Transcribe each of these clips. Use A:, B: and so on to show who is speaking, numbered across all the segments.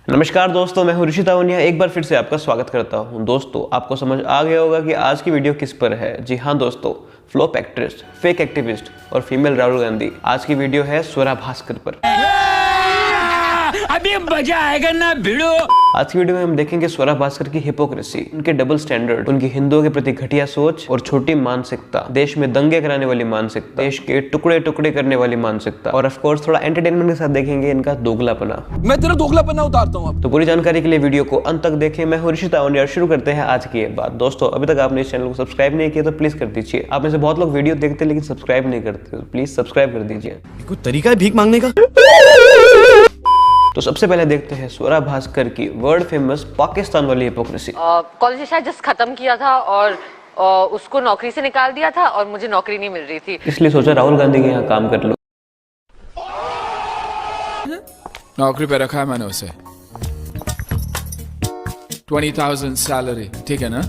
A: नमस्कार दोस्तों, मैं हूं ऋषि तावनिया। एक बार फिर से आपका स्वागत करता हूं। दोस्तों, आपको समझ आ गया होगा कि आज की वीडियो किस पर है। जी हाँ दोस्तों, फ्लॉप एक्ट्रेस, फेक एक्टिविस्ट और फीमेल राहुल गांधी। आज की वीडियो है स्वरा भास्कर पर।
B: अभी मजा आएगा ना भिड़ो।
A: आज की वीडियो में हम देखेंगे स्वरा भास्कर की हिपोक्रेसी, उनके डबल स्टैंडर्ड, उनकी हिंदुओं के प्रति घटिया सोच और छोटी मानसिकता, देश में दंगे कराने वाली मानसिकता, देश के टुकड़े टुकड़े करने वाली मानसिकता और ऑफ कोर्स थोड़ा एंटरटेनमेंट के साथ देखेंगे इनका दोगलापना।
C: मैं तेरा दोगलापना उतारता हूँ।
A: तो पूरी जानकारी के लिए वीडियो को अंत तक देखें। मैं हूं ऋषि तावनिया। शुरू करते हैं आज की ये बात। दोस्तों, अभी तक आपने इस चैनल को सब्सक्राइब नहीं किया तो प्लीज कर दीजिए। आप में से बहुत लोग वीडियो देखते लेकिन सब्सक्राइब नहीं करते, तो प्लीज सब्सक्राइब कर दीजिए।
C: कोई तरीका है भीख मांगने का?
A: तो सबसे पहले देखते हैं स्वरा भास्कर की वर्ल्ड फेमस पाकिस्तान वाली हिपोक्रेसी।
D: कॉलेज शायद जस्ट खत्म किया था और उसको नौकरी से निकाल दिया था और मुझे नौकरी नहीं मिल रही थी,
A: इसलिए सोचा राहुल गांधी के यहाँ काम कर लो।
C: नौकरी पे रखा है मैंने उसे। 20,000 सैलरी, ठीक है ना?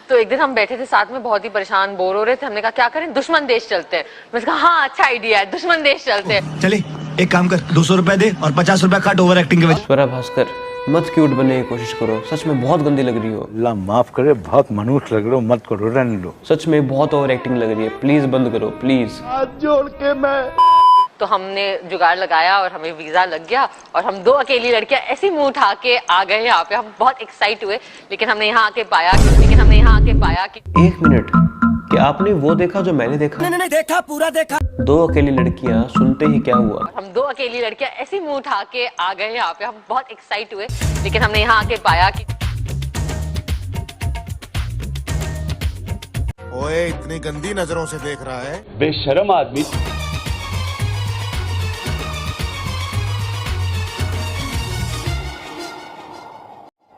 D: तो एक दिन हम बैठे थे साथ में, बहुत ही परेशान बोर हो रहे थे। हमने कहा क्या करें, दुश्मन देश चलते हैं। मैंने कहा हाँ अच्छा आइडिया है, दुश्मन देश चलते हैं।
E: चले एक काम कर, 200 रुपए दे और 50 रुपए काट ओवर एक्टिंग के वजह।
A: स्वरा भास्कर, मत क्यूट बनने की कोशिश करो, सच में बहुत गंदी लग रही हो।
F: अल्लाह माफ करे, बहुत मनुष्य लग रहे हो, मत करो, रहने दो।
A: सच में बहुत ओवर एक्टिंग लग रही है, प्लीज बंद करो प्लीज।
D: तो हमने जुगाड़ लगाया और हमें वीजा लग गया और हम दो अकेली लड़कियां ऐसी मुंह उठा के आ गए यहाँ पे। हम बहुत एक्साइट हुए, लेकिन हमने यहाँ आके पाया कि
A: एक मिनट, क्या आपने वो देखा जो मैंने देखा?
B: नहीं देखा, पूरा देखा।
A: दो अकेली लड़कियां, सुनते ही क्या हुआ?
D: हम दो अकेली लड़कियां ऐसी मुंह उठा के आ गए यहाँ पे। हम बहुत एक्साइट हुए, लेकिन हमने यहाँ आके पाया कि
G: ओए, इतनी गंदी नजरों से देख रहा है,
F: बेशरम आदमी।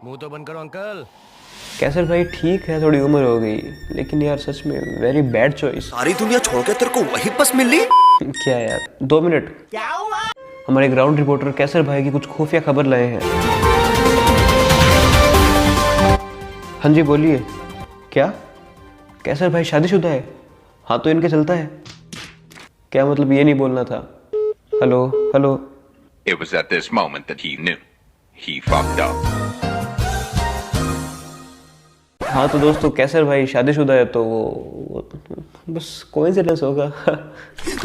B: मुंह तो बंद करो अंकल।
A: कैसर भाई ठीक है, थोड़ी उम्र हो गई, लेकिन यार सच में वेरी बैड चॉइस।
E: सारी दुनिया छोड़ के तेरे को वही बस मिली।
A: क्या यार, 2 मिनट।
B: क्या हुआ?
A: हमारे ग्राउंड रिपोर्टर कैसर भाई की कुछ खुफिया खबर लाए हैं। हाँ जी बोलिए। क्या कैसर भाई शादीशुदा है? हाँ तो इनके चलता है क्या? मतलब ये नहीं बोलना था। Hello hello.
H: It was at this moment that he knew he fucked up.
A: हाँ तो दोस्तों, कैसर भाई शादीशुदा है तो वो बस कोइंसिडेंस होगा।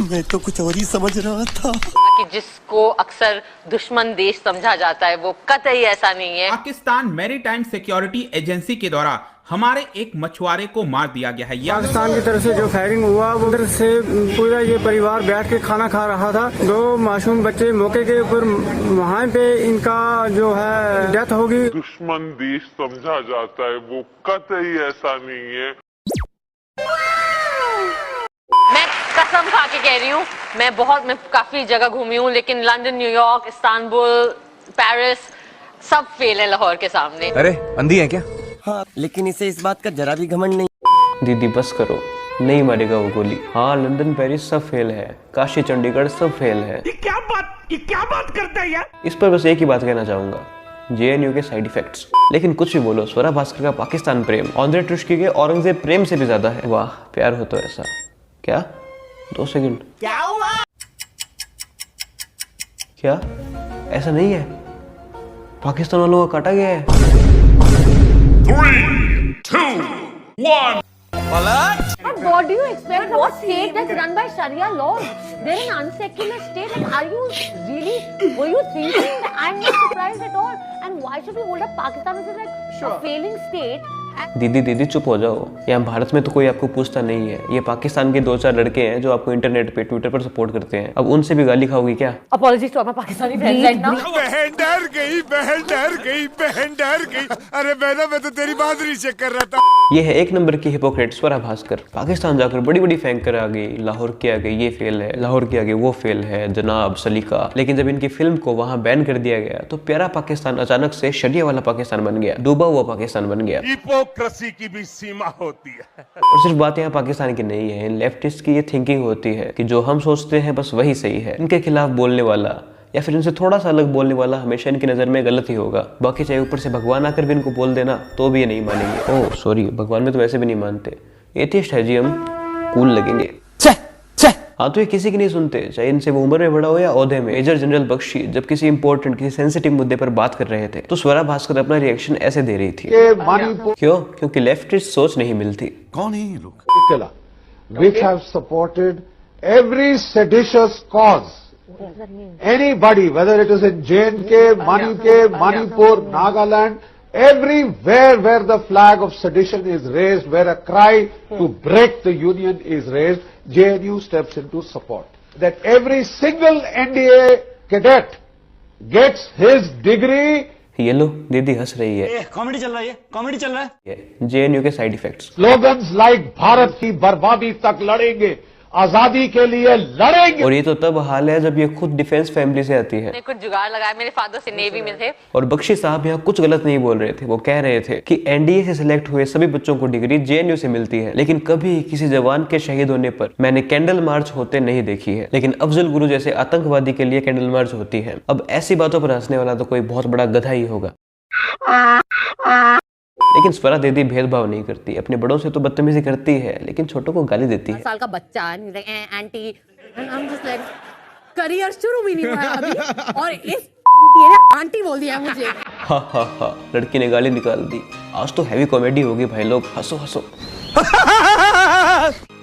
E: मैं तो कुछ और ही समझ रहा था
D: कि जिसको अक्सर दुश्मन देश समझा जाता है वो कतई ऐसा नहीं है।
I: पाकिस्तान मैरीटाइम सिक्योरिटी एजेंसी के द्वारा हमारे एक मछुआरे को मार दिया गया है।
J: पाकिस्तान की तरफ से जो फायरिंग हुआ, उधर से पूरा ये परिवार बैठ के खाना खा रहा था। 2 मासूम बच्चे मौके के ऊपर वहाँ पे इनका जो है डेथ होगी।
K: दुश्मन देश समझा जाता है वो कतई ऐसा नहीं है।
D: मैं कसम खा के कह रही हूँ, मैं काफी जगह घूमी हूँ, लेकिन लंदन, न्यूयॉर्क, इस्तांबुल, पेरिस सब फेल है लाहौर के सामने।
C: अरे अंधी है क्या?
B: हाँ, लेकिन इसे इस बात का जरा भी घमंड नहीं।
A: दीदी बस करो, नहीं मारेगा वो गोली। हाँ, लंदन पेरिस सब फेल है, काशी चंडीगढ़ सब फेल है।
B: ये क्या बात करता है यार?
A: इस पर बस एक ही बात कहना चाहूंगा, JNU के साइड इफेक्ट्स। लेकिन कुछ भी बोलो, स्वरा भास्कर का पाकिस्तान प्रेम आंद्रे टुर्की के औरंगजेब प्रेम से भी ज्यादा है। वाह, प्यार हो तो ऐसा। क्या? 2 सेकंड।
B: क्या हुआ?
A: क्या ऐसा नहीं है? पाकिस्तान वालों का काटा गया है।
K: 3, 2, 1.
D: And what do you expect from a state that's run by Sharia law? They're an unsecular state. And were you thinking that I'm not surprised at all? And why should we hold up Pakistan as like a failing state?
A: दीदी चुप हो जाओ। यहाँ भारत में तो कोई आपको पूछता नहीं है। ये पाकिस्तान के 2-4 लड़के हैं जो आपको इंटरनेट पे, ट्विटर पर सपोर्ट करते हैं। अब उनसे भी गाली खाओगी क्या?
D: Apologies to our Pakistani friends right now.
G: बहन डर गई। अरे बहना, मैं तो तेरी बहादुरी चेक कर रहा था।
A: ये है एक नंबर की हिपोक्रेट स्वरा भास्कर। पाकिस्तान जाकर बड़ी बड़ी फेंक कर आ गई, लाहौर के आगे ये फेल है, लाहौर के आगे वो फेल है, जनाब सलीका। लेकिन जब इनकी फिल्म को वहाँ बैन कर दिया गया तो प्यारा पाकिस्तान अचानक से शरिया वाला पाकिस्तान बन गया, डूबा हुआ पाकिस्तान बन गया।
G: हिपोक्रेसी की भी सीमा होती है।
A: और सिर्फ बात यहाँ पाकिस्तान की नहीं है, इन लेफ्टिस्ट की ये थिंकिंग होती है कि जो हम सोचते हैं बस वही सही है। इनके खिलाफ बोलने वाला या फिर इनसे थोड़ा सा अलग बोलने वाला हमेशा इनकी नजर में गलत ही होगा। बाकी चाहे ऊपर से भगवान आकर भी इनको बोल देना तो भी ये नहीं मानेंगे। ओह सॉरी, भगवान में तो वैसे भी नहीं मानते, एथियस्ट है जी हम, कूल लगेंगे। हाँ तो ये किसी की नहीं सुनते, चाहे इनसे वो उम्र में बड़ा हो या ओहदे में। मेजर जनरल बख्शी जब किसी इंपॉर्टेंट, किसी सेंसिटिव मुद्दे पर बात कर रहे थे तो स्वरा भास्कर अपना रिएक्शन ऐसे दे रही थी। क्यों? क्योंकि लेफ्टिस्ट सोच नहीं मिलती।
E: कौन है ये लोग?
F: which have supported every seditious cause. Anybody, whether it is in JNK, Manipur, Nagaland, everywhere where the flag of sedition is raised, where a cry to break the union is raised, JNU steps into support. That every single NDA cadet gets his degree.
A: ये लो दीदी हंस रही है,
E: comedy चल रहा है, comedy चल रहा है।
A: जेएनयू के side effects.
F: Slogans like Bharat की बर्बादी तक लड़ेंगे, आजादी के लिए लड़ेंगे।
A: और ये तो तब हाल है जब ये खुद डिफेंस फैमिली से आती है।
D: कुछ जुगाड़ लगाया, मेरे फादर से नेवी में थे।
A: और बख्शी साहब यहाँ कुछ गलत नहीं बोल रहे थे, वो कह रहे थे कि एनडीए से सिलेक्ट हुए सभी बच्चों को डिग्री जेएनयू से मिलती है, लेकिन कभी किसी जवान के शहीद होने पर मैंने कैंडल मार्च होते नहीं देखी है। लेकिन अफजल गुरु जैसे आतंकवादी के लिए कैंडल मार्च होती है। अब ऐसी बातों पर हंसने वाला तो कोई बहुत बड़ा गधा ही होगा। लेकिन स्वरा दीदी भेदभाव नहीं करती, अपने बड़ों से तो बदतमीजी करती है लेकिन छोटों को गाली देती है।
D: साल का बच्चा एंटी करियर शुरू भी नहीं हुआ अभी और इस आंटी बोल दिया मुझे।
A: हा लड़की ने गाली निकाल दी। आज तो हैवी कॉमेडी होगी भाई लोग, हंसो हंसो।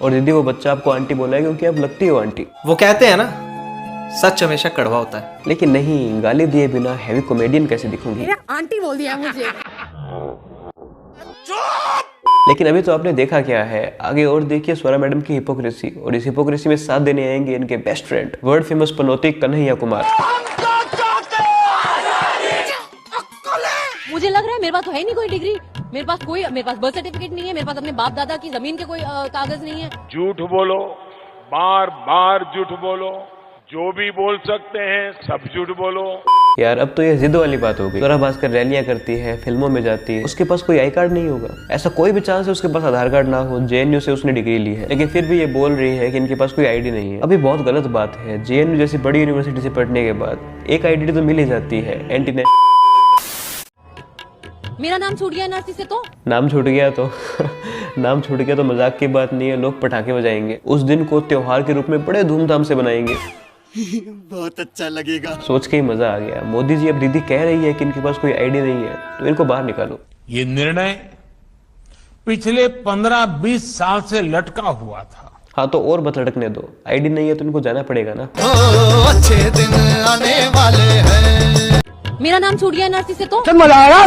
A: और दीदी वो बच्चा आपको आंटी बोला है क्योंकि आप लगती हो आंटी।
B: वो कहते हैं ना, सच हमेशा कड़वा होता है।
A: लेकिन नहीं, गाली दिए बिना हैवी कॉमेडियन कैसे दिखूंगी?
D: आंटी बोल दिया मुझे।
A: लेकिन अभी तो आपने देखा क्या है, आगे और देखिए स्वरा मैडम की हिपोक्रेसी। और इस हिपोक्रेसी में साथ देने आएंगे इनके बेस्ट फ्रेंड वर्ल्ड फेमस पनौती कन्हैया कुमार।
D: मुझे लग रहा है मेरे पास तो है नहीं कोई डिग्री, मेरे पास बर्थ सर्टिफिकेट नहीं है, मेरे पास अपने बाप दादा की जमीन के कोई कागज नहीं है।
K: झूठ बोलो, बार बार झूठ बोलो, जो भी बोल सकते हैं सब झूठ बोलो।
A: यार अब तो ये जिद वाली बात हो गई। स्वरा भास्कर रैलियां करती है, फिल्मों में जाती है, उसके पास कोई आई कार्ड नहीं होगा। ऐसा कोई भी चांस है उसके पास आधार कार्ड ना हो। जेएनयू से उसने डिग्री ली है लेकिन फिर भी ये बोल रही है कि इनके पास कोई आईडी नहीं है। अभी बहुत गलत बात है। जेएनयू जैसी बड़ी यूनिवर्सिटी से पढ़ने के बाद एक आईडी तो मिल ही जाती है।
D: मेरा नाम छूट गया एनआरसी से तो
A: नाम छूट गया तो नाम छूट गया तो मजाक की बात नहीं है। लोग पटाखे बजाएंगे, उस दिन को त्योहार के रूप में बड़े धूमधाम से बनाएंगे।
E: बहुत अच्छा लगेगा।
A: सोच के ही मजा आ गया। मोदी जी अब दीदी कह रही है कि इनके पास कोई आईडी नहीं है तो इनको बाहर निकालो।
G: ये निर्णय पिछले 15-20 साल से लटका हुआ था।
A: हाँ तो और बत लटकने दो, आईडी नहीं है तो इनको जाना पड़ेगा ना।
E: अच्छे दिन आने वाले हैं।
D: मेरा नाम छूट गया एनआरसी से तो
J: मजा आया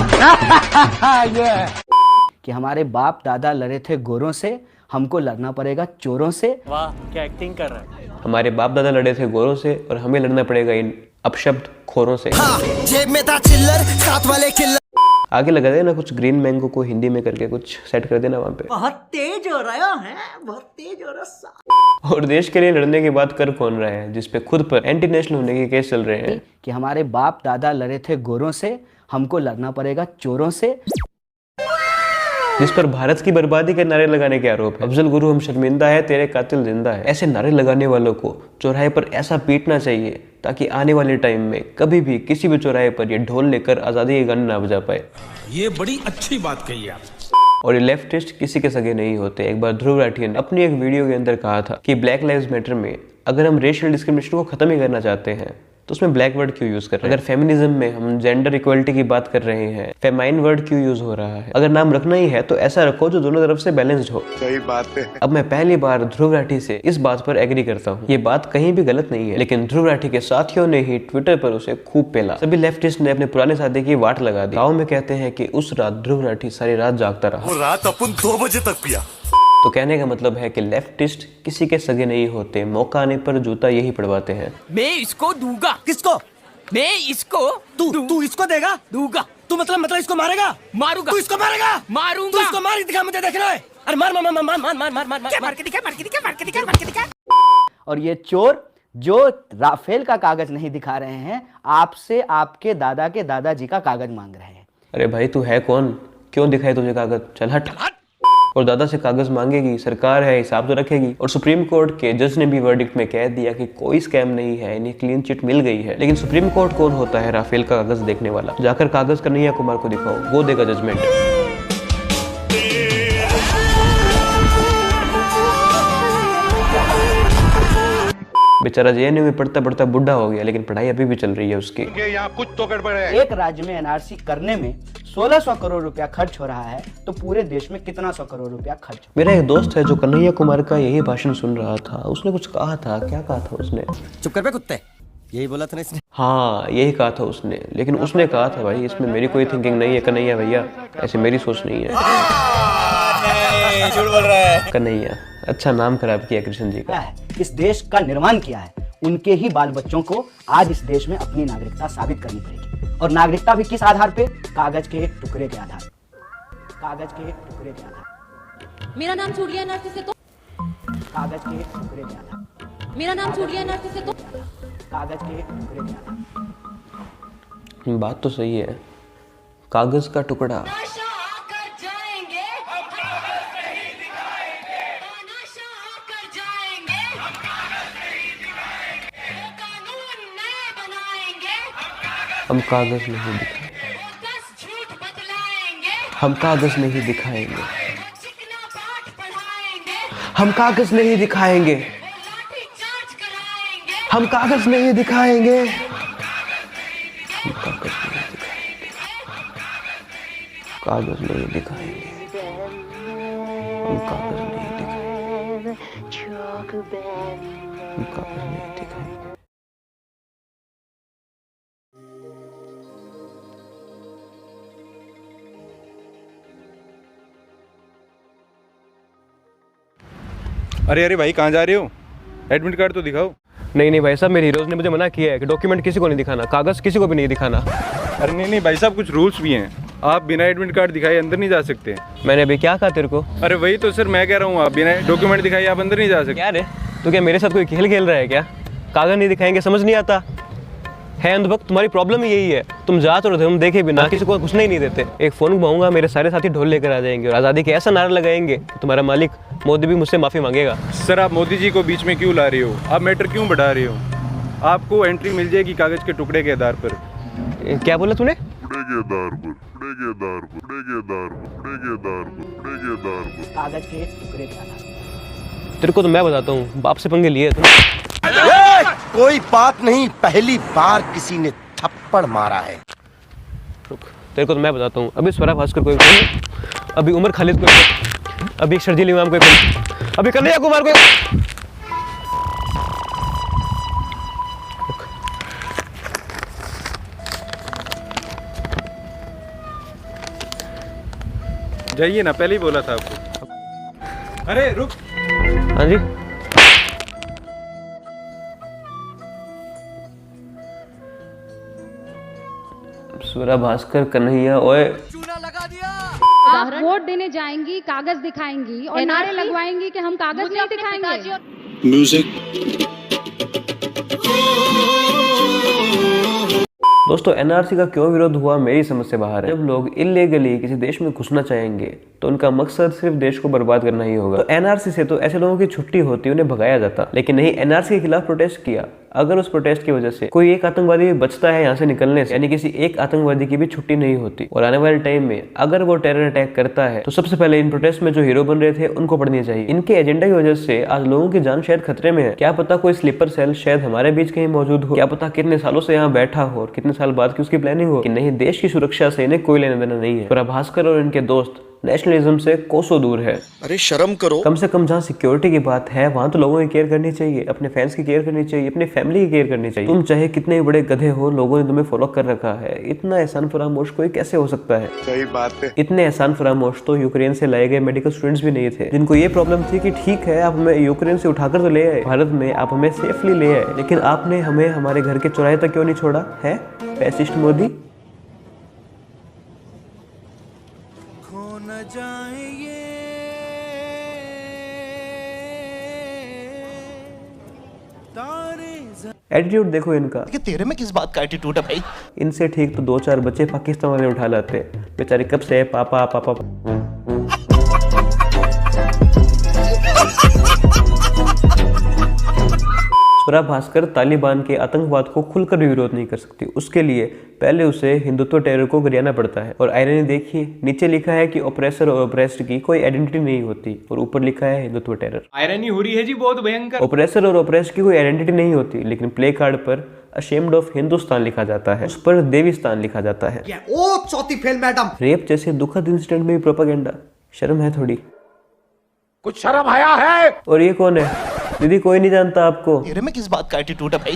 J: कि हमारे बाप दादा लड़े थे गोरों से, हमको लड़ना पड़ेगा चोरों से।
B: वाह क्या एक्टिंग कर रहा है।
A: हमारे बाप दादा लड़े थे गोरों से और हमें लड़ना पड़ेगा इन अपशब्द खोरों से।
B: जेब में था चिल्लर, साथ वाले किल्लर।
A: आगे लगा देना कुछ ग्रीन मैंगो को हिंदी में करके कुछ सेट कर देना वहाँ पे।
B: बहुत तेज हो रहा है, बहुत तेज हो रहा।
A: और देश के लिए लड़ने की बात कर कौन रहा है जिसपे खुद पर एंटी नेशनल होने के केस चल रहे हैं
J: कि हमारे बाप दादा लड़े थे गोरों से, हमको लड़ना पड़ेगा चोरों से।
A: जिस पर भारत की बर्बादी के नारे लगाने के आरोप है। अफजल गुरु हम शर्मिंदा है, तेरे कातिल जिंदा है। ऐसे नारे लगाने वालों को चौराहे पर ऐसा पीटना चाहिए ताकि आने वाले टाइम में कभी भी किसी भी चौराहे पर ये ढोल लेकर आजादी के गाने ना बजा पाए।
G: ये बड़ी अच्छी बात कही आप।
A: और ये लेफ्टिस्ट किसी के सगे नहीं होते। एक बार ध्रुव राठी ने अपनी एक वीडियो के अंदर कहा था कि ब्लैक लाइव्स मैटर में अगर हम रेशियल डिस्क्रिमिनेशन को खत्म ही करना चाहते हैं तो उसमें ब्लैक वर्ड क्यों यूज कर रहे हैं? अगर फेमिनिज्म में हम जेंडर इक्वलिटी की बात कर रहे हैं, फेमाइन वर्ड क्यों यूज हो रहा है? अगर नाम रखना ही है तो ऐसा रखो जो दोनों तरफ से बैलेंस्ड हो।
G: सही बात है।
A: अब मैं पहली बार ध्रुव राठी से इस बात पर एग्री करता हूँ। ये बात कहीं भी गलत नहीं है, लेकिन ध्रुव राठी के साथियों ने ही ट्विटर पर उसे खूब पेला। सभी लेफ्टिस्ट ने अपने पुराने साथी की वाट लगा दी। गाँव में कहते हैं कि उस रात ध्रुव राठी सारी रात जागता रहा।
E: वो रात अपन 2 बजे तक पिया।
A: तो कहने का मतलब है कि लेफ्टिस्ट किसी के सगे नहीं होते, मौका आने पर जूता यही पड़वाते हैं।
B: मैं इसको दूंगा। किसको? मैं इसको। तू इसको देगा? दूंगा। तू मतलब इसको मारेगा? मारूंगा। तू इसको मारेगा? मारूंगा। तू इसको मार के दिखा, मुझे देखना है। अरे मार मार मार मार मार मार मार मार मार के दिखा, मार के दिखा, मार के दिखा, मार के दिखा।
J: और ये चोर जो राफेल का कागज नहीं दिखा रहे हैं, आपसे आपके दादा के दादाजी का कागज मांग रहे हैं।
A: अरे भाई तू है कौन? क्यों दिखाए तुझे कागज? चल हट। और दादा से कागज मांगेगी, सरकार है, हिसाब तो रखेगी। और सुप्रीम कोर्ट के जज ने भी वर्डिक्ट में कह दिया कि कोई स्कैम नहीं है, इन्हें क्लीन चिट मिल गई है। लेकिन सुप्रीम कोर्ट कौन होता है राफेल का कागज देखने वाला? जाकर कागज कन्हैया कुमार को दिखाओ, वो देगा जजमेंट। बेचारा जेएनयू में पढ़ता पढ़ता बुढ़ा हो गया, लेकिन पढ़ाई अभी भी चल रही है उसकी।
B: यहाँ कुछ तो गड़बड़ है।
L: एक राज्य में एनआरसी करने में 1600 करोड़ रुपया खर्च हो रहा है, तो पूरे देश में कितना 100 करोड़ रुपया खर्च?
A: मेरा एक दोस्त है जो कन्हैया कुमार का यही भाषण सुन रहा था, उसने कुछ कहा था। क्या कहा था उसने?
B: चुप कर बे कुत्ते, यही बोला था ना इसने।
A: हाँ, यही कहा था उसने, लेकिन उसने कहा था भाई इसमें मेरी कोई थिंकिंग नहीं है कन्हैया भैया, ऐसे मेरी सोच नहीं है।
B: झूठ बोल रहा है
A: कन्हैया, अच्छा नाम खराब किया कृष्ण जी का।
L: इस देश का निर्माण किया है, उनके ही बाल बच्चों को आज इस देश में अपनी नागरिकता साबित करनी पड़ेगी। और नागरिकता भी किस आधार पे? कागज के एक टुकड़े के आधार। कागज के एक टुकड़े के आधार।
D: मेरा नाम छूट गया एनआरसी से तो।
L: कागज के एक टुकड़े के आधार।
D: मेरा नाम छूट गया एनआरसी से तो।
L: कागज के एक टुकड़े के आधार।
A: बात तो सही है, कागज का टुकड़ा। हम कागज नहीं दिखाएंगे, हम कागज नहीं दिखाएंगे, हम कागज नहीं दिखाएंगे, हम कागज नहीं दिखाएंगे, कागज नहीं दिखाएंगे, हम कागज नहीं दिखाएंगे, हम कागज नहीं दिखाएंगे।
M: अरे अरे भाई, कहाँ जा रहे हो? एडमिट कार्ड तो दिखाओ।
A: नहीं नहीं भाई साहब, मेरे हीरोज ने मुझे मना किया है कि डॉक्यूमेंट किसी को नहीं दिखाना, कागज किसी को भी नहीं दिखाना।
M: अरे नहीं नहीं भाई साहब, कुछ रूल्स भी हैं, आप बिना एडमिट कार्ड दिखाए अंदर नहीं जा सकते।
A: मैंने अभी क्या कहा तेरे को?
M: अरे वही तो सर मैं कह रहा हूँ, आप बिना डॉक्यूमेंट दिखाए आप अंदर नहीं जा सकते।
A: क्या रे, तो क्या मेरे साथ कोई खेल खेल रहा है क्या? कागज नहीं दिखाएंगे, समझ नहीं आता है अंधभक्त? तुम्हारी प्रॉब्लम ही यही है, तुम जा तो रहे, हम देखे बिना किसी को घुसने ही नहीं देते। एक फोन घुमाऊंगा, मेरे सारे साथी ढोल लेकर आ जाएंगे और आज़ादी के ऐसा नारा लगाएंगे कि तुम्हारा मालिक मोदी भी मुझसे माफी मांगेगा।
M: सर आप मोदी जी को बीच में क्यों ला रहे हो? आप मैटर क्यों बढ़ा रहे हो? आपको एंट्री मिल जाएगी कागज के टुकड़े के आधार पर।
A: क्या बोला तूने?
L: कागज के टुकड़े के आधार।
A: तेरे को तो मैं बताता हूँ, बाप से पंगे लिए तूने।
B: कोई बात नहीं, पहली बार किसी ने थप्पड़ मारा है।
A: तेरे को तो मैं बताता हूँ, अभी स्वरा भास्कर कोई, अभी उमर खालिद कोई, अभी शर्जील इमाम कोई, अभी कन्हैया कुमार कोई।
M: जाइए ना, पहले ही बोला था आपको। अरे रुक।
A: हाँ जी, स्वरा भास्कर कन्हैया, ओए
D: आप वोट देने जाएंगी, कागज दिखाएंगी और नारे लगवाएंगी कि हम कागज नहीं दिखाएंगे।
C: म्यूजिक।
A: दोस्तों, एनआरसी का क्यों विरोध हुआ मेरी समझ से बाहर है। जब लोग इलीगली किसी देश में घुसना चाहेंगे तो उनका मकसद सिर्फ देश को बर्बाद करना ही होगा। तो एनआरसी से तो ऐसे लोगों की छुट्टी होती, उन्हें भगाया जाता, लेकिन नहीं, एनआरसी के खिलाफ प्रोटेस्ट किया। अगर उस प्रोटेस्ट की वजह से कोई एक आतंकवादी भी बचता है यहाँ से निकलने से, यानी किसी एक आतंकवादी की भी छुट्टी नहीं होती, और आने वाले टाइम में अगर वो टेरर अटैक करता है तो सबसे पहले इन प्रोटेस्ट में जो हीरो बन रहे थे उनको पढ़नी चाहिए। इनके एजेंडा की वजह से आज लोगों की जान शायद खतरे में है। क्या पता कोई स्लीपर सेल शायद हमारे बीच कहीं मौजूद हो, क्या पता कितने सालों से यहाँ बैठा हो और कितने साल बाद की उसकी प्लानिंग हो। कि नहीं, देश की सुरक्षा से इन्हें कोई लेना देना नहीं है। स्वरा भास्कर और इनके दोस्त नेशनलिज्म से कोसों दूर है।
B: अरे शर्म करो।
A: कम से कम जहाँ सिक्योरिटी की बात है वहाँ तो लोगों की केयर करनी चाहिए, अपने फैंस की केयर करनी चाहिए, अपनी फैमिली की केयर करनी चाहिए। तुम चाहे कितने बड़े गधे हो, लोगों ने तुम्हें फॉलो कर रखा है। इतना एहसान फरामोश कोई कैसे हो सकता है?
B: सही बात है।
A: इतने एहसान फरामोश तो यूक्रेन से लाए गए मेडिकल स्टूडेंट्स भी नहीं थे, जिनको ये प्रॉब्लम थी कि ठीक है आप हमें यूक्रेन से उठाकर तो ले आए, भारत में आप हमें सेफली ले आए, लेकिन आपने हमें हमारे घर के चौराहे तक क्यों नहीं छोड़ा है, फैसिस्ट मोदी। एटीट्यूड देखो इनका।
B: कि तेरे में किस बात का एटीट्यूड है भाई?
A: इनसे ठीक तो 2-4 बच्चे पाकिस्तान वाले उठा लाते, बेचारे कब से पापा पापा। स्वरा भास्कर तालिबान के आतंकवाद को खुलकर भी विरोध नहीं कर सकती। उसके लिए पहले उसे हिंदुत्व टेरर को गिराना पड़ता है। और आयरनी देखिए, नीचे लिखा है कि ऑपरेसर और ऑपरेस्ड की कोई आइडेंटिटी नहीं होती और ऊपर लिखा है हिंदुत्व टेरर।
B: आयरनी हो रही है जी बहुत भयंकर।
A: ऑपरेसर और ऑपरेस्ड की कोई आइडेंटिटी नहीं होती, लेकिन प्ले कार्ड पर अशेम्ड ऑफ हिंदुस्तान लिखा जाता है, उस पर देवीस्तान लिखा जाता है।
B: ओ चौथी फेल मैडम।
A: रेप जैसे दुखद इंसिडेंट में भी प्रोपेगेंडा, शर्म है थोड़ी?
B: कुछ शर्म आया है?
A: और ये कौन है? दीदी कोई नहीं जानता आपको।
B: तेरे में किस बात का एटीट्यूड है भाई?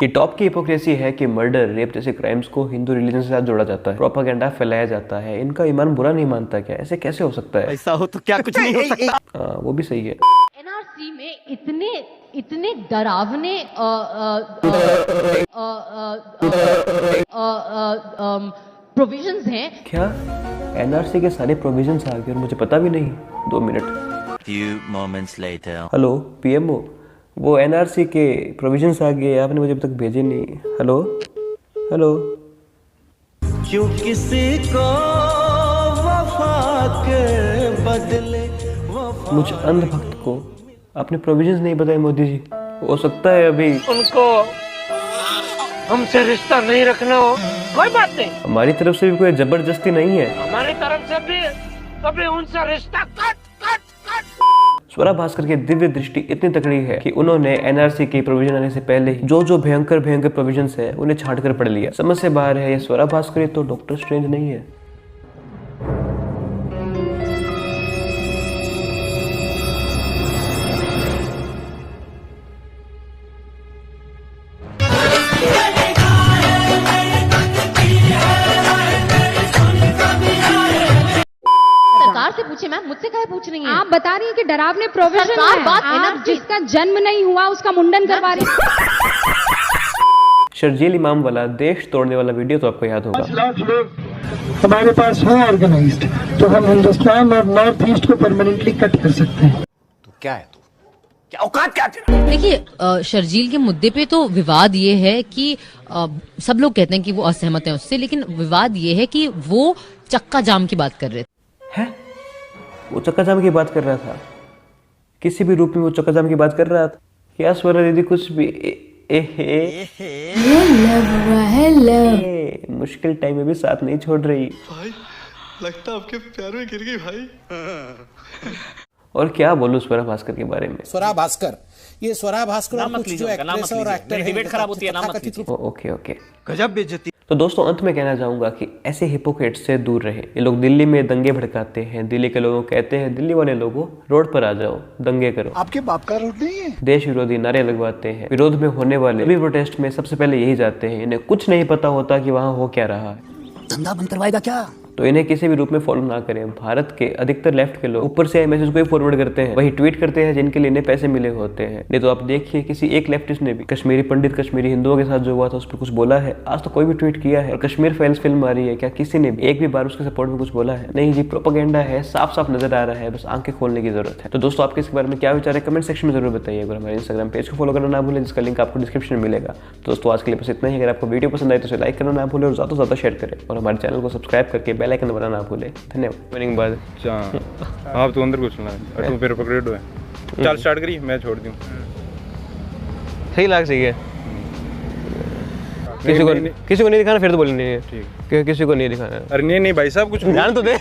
A: ये टॉप की हिपोक्रेसी है कि मर्डर, रेप जैसे क्राइम्स को हिंदू रिलीजन के साथ जोड़ा जाता है, प्रोपेगेंडा फैलाया जाता है। इनका ईमान बुरा नहीं मानता क्या? ऐसे कैसे हो सकता है?
B: ऐसा हो तो क्या कुछ नहीं हो सकता?
A: हाँ वो भी सही है।
D: एनआरसी में इतने डरावने प्रोविजंस हैं।
A: क्या एनआरसी के सारे प्रोविजंस आ गए और मुझे पता भी नहीं? 2 minute.
N: Few moments later.
A: Hello PMO, वो एनआरसी के प्रोविजंस आ गए, आपने मुझे अभी तक भेजे नहीं। Hello hello.
B: क्यों किसी को वफा के बदले
A: मुझ अंधभक्त को आपने प्रोविजंस नहीं बताए मोदी जी। हो सकता है अभी
B: उनको हमसे रिश्ता नहीं रखना हो, कोई बात नहीं।
A: हमारी तरफ से भी कोई जबरदस्ती नहीं है।
B: हमारी तरफ से भी कभी उनसे रिश्ता कट।
A: स्वरा भास्कर की दिव्य दृष्टि इतनी तगड़ी है कि उन्होंने एनआरसी के प्रोविजन आने से पहले ही जो भयंकर प्रोविजंस है उन्हें छांट कर पढ़ लिया। समझ से बाहर है ये स्वरा भास्कर, तो डॉक्टर स्ट्रेंज नहीं है।
D: सरकार से पूछे मैम, मुझसे काहे पूछ रही हैं?
O: आप बता रही हैं कि डरावने प्रोविजन
D: सरकार
O: है।
D: बात
O: आप जिसका जन्म नहीं हुआ उसका मुंडन करवा रही
A: शर्जील इमाम वाला देश तोड़ने वाला वीडियो तो आपको याद होगा।
J: 5 लाख लोग हमारे पास हैं ऑर्गेनाइज्ड, तो हम हिंदुस्तान और नॉर्थ ईस्ट को परमानेंटली कट कर सकते हैं।
B: तो क्या है तू? क्या औकात क्या तेरा?
P: देखिए शर्जील के मुद्दे पे तो विवाद ये है कि सब लोग कहते हैं कि वो असहमत हैं उससे, लेकिन विवाद ये है कि वो चक्का जाम की बात कर रहे थे।
A: वो चक्का जाम की बात कर रहा था, किसी भी रूप में वो चक्का जाम की बात कर रहा था। क्या स्वरा दीदी कुछ भी मुश्किल टाइम में भी साथ नहीं छोड़ रही।
Q: भाई लगता आपके प्यार में गिर गई भाई।
A: और क्या बोलूं स्वरा भास्कर के बारे में।
B: स्वरा भास्कर, ये स्वरा भास्कर और कुछ जो एक्ट्रेस और एक्टर है, डिबेट खराब होती है, नाम मत लीजिए।
A: ओके
B: गजब बेइज्जती।
A: तो दोस्तों अंत में कहना चाहूंगा कि ऐसे हिपोक्रेट्स से दूर रहे। ये लोग दिल्ली में दंगे भड़काते हैं, दिल्ली के लोगों कहते हैं दिल्ली वाले लोगों रोड पर आ जाओ, दंगे करो।
Q: आपके बाप का रोड नहीं है।
A: देश विरोधी नारे लगवाते हैं। विरोध में होने वाले सभी प्रोटेस्ट में सबसे पहले यही जाते हैं। इन्हें कुछ नहीं पता होता कि वहाँ हो क्या रहा है।
B: धंधा बंद करवाएगा क्या?
A: तो इन्हें किसी भी रूप में फॉलो ना करें। भारत के अधिकतर लेफ्ट के लोग ऊपर से मैसेज को ही फॉरवर्ड करते हैं, वही ट्वीट करते हैं जिनके लिए इन्हें पैसे मिले होते हैं। नहीं तो आप देखिए किसी एक लेफ्टिस्ट ने भी कश्मीरी पंडित, कश्मीरी हिंदुओं के साथ जो हुआ था उस पर कुछ बोला है? आज तो कोई भी ट्वीट किया है? और कश्मीर फाइल्स फिल्म आ रही है, क्या किसी ने भी एक भी बार उसके सपोर्ट में कुछ बोला है? नहीं जी, प्रोपेगेंडा है, साफ साफ नजर आ रहा है, बस आंखें खोलने की जरूरत है। तो दोस्तों आपके इसके बारे में क्या विचार है कमेंट सेक्शन में जरूर बताइए। अगर हमारे इंस्टाग्राम पेज को फॉलो करना ना भूलें, जिसका लिंक आपको डिस्क्रिप्शन में मिलेगा। तो दोस्तों आज के लिए बस इतना ही। अगर आपको वीडियो पसंद आए तो उसे लाइक करना ना भूलें और ज्यादा से ज्यादा शेयर करें और हमारे चैनल को सब्सक्राइब करके बेल आइकन दबाना ना भूलें। धन्यवाद। विनिंग बाद
M: आप तो अंदर कुछ ना है, तू मेरे पकड़े हुए। चल स्टार्ट करिए, मैं छोड़ दूं।
A: सही लग सही है। किसी को नहीं दिखाना, फिर तो बोलेंगे ठीक, किसी को नहीं दिखाना।
M: अरे नहीं भाई साहब कुछ
A: ध्यान तो दे।